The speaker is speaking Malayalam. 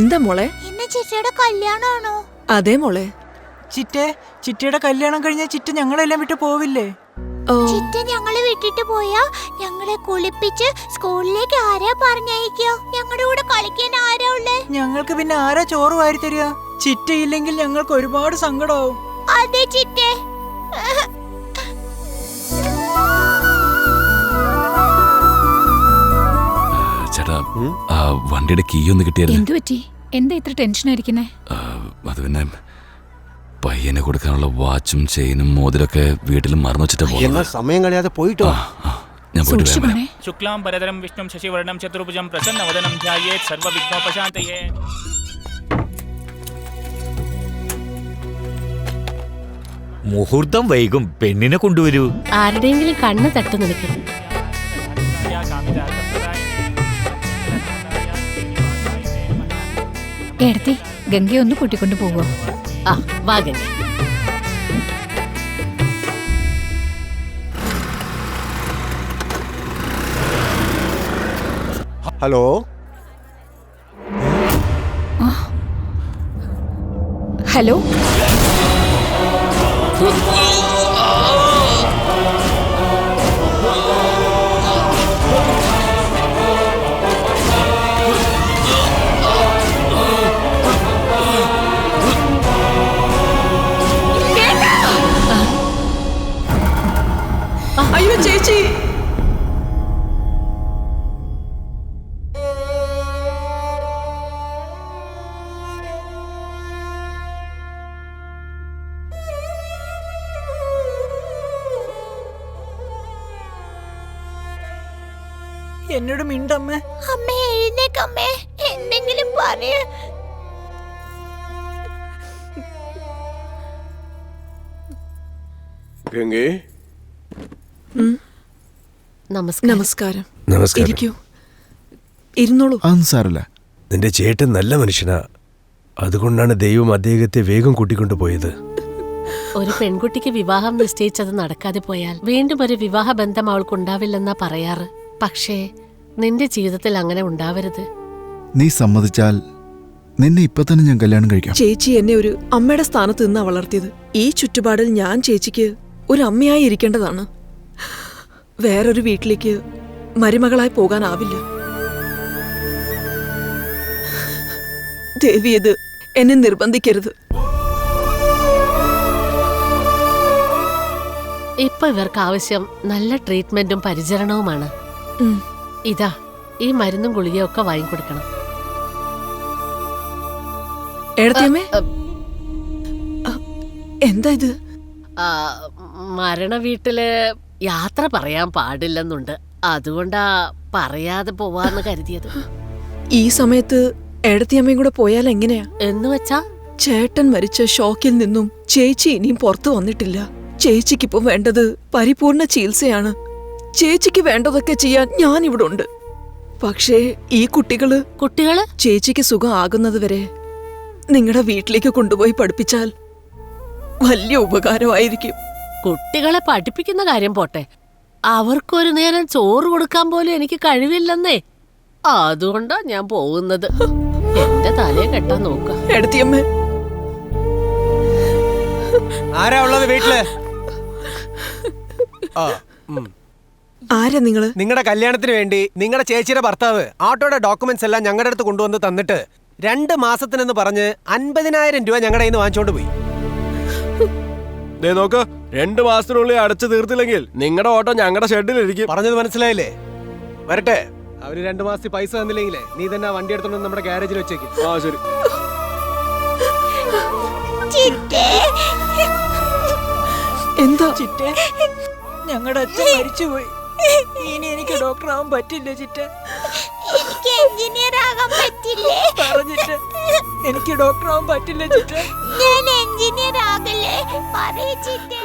എന്താ മോളെ? ഇന്ന് ചിറ്റയുടെ കല്യാണമാണോ? അതെ മോളെ. ചിറ്റയുടെ കല്യാണം കഴിഞ്ഞാൽ ചിറ്റ ഞങ്ങളെല്ലാം വിട്ട് പോവില്ലേ? ചിറ്റ ഞങ്ങളെ വിട്ടിട്ട് പോയാ ഞങ്ങളെ കുളിപ്പിച്ച് സ്കൂളിലേക്ക് ആരാ പറഞ്ഞയക്കോ? ഞങ്ങളുടെ കൂടെ കളിക്കാൻ ആരാ ഉള്ളേ? ഞങ്ങൾക്ക് പിന്നെ ആരാ ചോറ് വാരി തരിക? ചിറ്റയില്ലെങ്കിൽ ഞങ്ങൾക്ക് ഒരുപാട് സങ്കടമാവും. അതെ ചിറ്റേ. ചേട്ടാ, വണ്ടിയുടെ കീ ഒന്ന് കിട്ടിയായിരുന്നു. എന്തു പറ്റി? എന്താ ഇത്ര ടെൻഷൻ ആയിരിക്കുന്നേ? അത് പിന്നെ പയ്യനെ കൊടുക്കാനുള്ള വാച്ചും ചെയിനും മോതിരൊക്കെ വീട്ടിൽ മറന്നു വെച്ചിട്ട് പോകുന്നത്. സമയം കളയാതെ പോയിട്ടോ. ഞാൻ പോയിട്ട് വരാം. ശുക്ലാം പരതരം വിഷ്ണും ശശിവർണം ചതുർഭുജം പ്രസന്നവദനം ധ്യായേത് സർവവിഘ്നോപശാന്തയേ. മുഹൂർത്തം വൈകും, പെണ്ണിനെ കൊണ്ടുവരൂ. ആരുടെയെങ്കിലും കണ്ണ് തട്ടു നിൽക്കും. എടുത്തി ഗംഗയെ ഒന്ന് കൂട്ടിക്കൊണ്ടു പോവോ? ആ വാ ഗംഗ. Hello, hello. അയ്യോ ചേച്ചി. എന്നോട് മിണ്ടമ്മേ. അമ്മേ എഴുന്നേക്കമ്മേ, എന്തെങ്കിലും പറയ. ഗംഗേ. നമസ്കാരം. നമസ്കാരം. ഇരിക്കൂ, ഇരുന്നോളൂ. അതൊന്നും സാരല്ല. നിന്റെ ചേട്ടൻ നല്ല മനുഷ്യനാ, അതുകൊണ്ടാണ് ദൈവം അദ്ദേഹത്തെ വേഗം കൂട്ടിക്കൊണ്ടു പോയത്. ഒരു പെൺകുട്ടിക്ക് വിവാഹം നിശ്ചയിച്ചത് നടക്കാതെ പോയാൽ വീണ്ടും ഒരു വിവാഹ ബന്ധം അവൾക്കുണ്ടാവില്ലെന്നാ പറയാറ്. പക്ഷേ നിന്റെ ജീവിതത്തിൽ അങ്ങനെ ഉണ്ടാവരുത്. നീ സമ്മതിച്ചാൽ നിന്നെ ഇപ്പൊ തന്നെ ഞാൻ കല്യാണം കഴിക്കാം. ചേച്ചി എന്നെ ഒരു അമ്മയുടെ സ്ഥാനത്ത് നിന്നാ വളർത്തിയത്. ഈ ചുറ്റുപാടിൽ ഞാൻ ചേച്ചിക്ക് ഒരു അമ്മയായി ഇരിക്കേണ്ടതാണ്. വേറൊരു വീട്ടിലേക്ക് മരുമകളായി പോകാനാവില്ല. ദേവി, ഇത് എന്നെ നിർബന്ധിക്കരുത്. ഇപ്പൊ ഇവർക്ക് ആവശ്യം നല്ല ട്രീറ്റ്മെന്റും പരിചരണവുമാണ്. ഇതാ, ഈ മരുന്നും ഗുളികയൊക്കെ വാങ്ങിക്കൊടുക്കണം. എടത്തിയമ്മേ, എന്താ ഇത്? മരണ വീട്ടില് യാത്ര പറയാൻ പാടില്ലെന്നുണ്ട്, അതുകൊണ്ടാ പറയാതെ പോവാന്ന് കരുതിയത്. ഈ സമയത്ത് എടത്തിയമ്മയും കൂടെ പോയാൽ എങ്ങനെയാ? എന്ന് വെച്ചാ ചേട്ടൻ മരിച്ച ഷോക്കിൽ നിന്നും ചേച്ചി ഇനിയും പുറത്തു വന്നിട്ടില്ല. ചേച്ചിക്കിപ്പോ വേണ്ടത് പരിപൂർണ ചികിത്സയാണ്. ചേച്ചിക്ക് വേണ്ടതൊക്കെ ചെയ്യാൻ ഞാൻ ഇവിടെ ഉണ്ട്. പക്ഷേ ഈ കുട്ടികള് ചേച്ചിക്ക് സുഖം ആകുന്നത് വരെ നിങ്ങളുടെ വീട്ടിലേക്ക് കൊണ്ടുപോയി പഠിപ്പിച്ചാൽ വലിയ ഉപകാരമായിരിക്കും. കുട്ടികളെ പഠിപ്പിക്കുന്ന കാര്യം പോട്ടെ, അവർക്കൊരു നേരം ചോറ് കൊടുക്കാൻ പോലും എനിക്ക് കഴിവില്ലെന്നേ. അതുകൊണ്ടാ ഞാൻ പോകുന്നത്. എന്റെ തലയെ കെട്ടാൻ നോക്ക. എടത്തിയമ്മേ, ആരാ ഉള്ളത് വീട്ടില്? ആരാ നിങ്ങള്? നിങ്ങളുടെ കല്യാണത്തിന് വേണ്ടി നിങ്ങളുടെ ചേച്ചിയുടെ ഭർത്താവ് ആട്ടോയുടെ ഡോക്യുമെന്റ്സ് എല്ലാം ഞങ്ങളുടെ അടുത്ത് കൊണ്ടുവന്ന് തന്നിട്ട് 2 മാസത്തിനെന്ന് പറഞ്ഞ് 50,000 രൂപ ഞങ്ങളുടെ കയ്യിൽ നിന്ന് വാങ്ങിച്ചോണ്ട് പോയി. നോക്ക്, 2 മാസത്തിനുള്ളിൽ അടച്ചു തീർത്തില്ലെങ്കിൽ നിങ്ങളുടെ ഓട്ടോ ഞങ്ങളുടെ ഷെഡിലിരിക്കും. പറഞ്ഞത് മനസ്സിലായില്ലേ? വരട്ടെ. അവര് 2 മാസത്തിൽ പൈസ തന്നില്ലെങ്കിലേ നീ തന്നെ വണ്ടി എടുത്തോണ്ട് നമ്മുടെ ഗാരേജിൽ വെച്ചേക്കും. ആ ശരി. എന്താ ചിറ്റേ, ഞങ്ങളുടെ അച്ഛൻ മരിച്ചുപോയി. ഇനി എനിക്ക് ഡോക്ടർ ആവാൻ പറ്റില്ല ചിറ്റ. എനിക്ക് എഞ്ചിനീയർ ആകാൻ പറ്റില്ലേ? പറഞ്ഞിട്ട് എനിക്ക് ഡോക്ടർ ആവാൻ പറ്റില്ല ചിറ്റ. ഞാൻ എഞ്ചിനീയർ ആകല്ലേ? പറയ് ചിറ്റേ.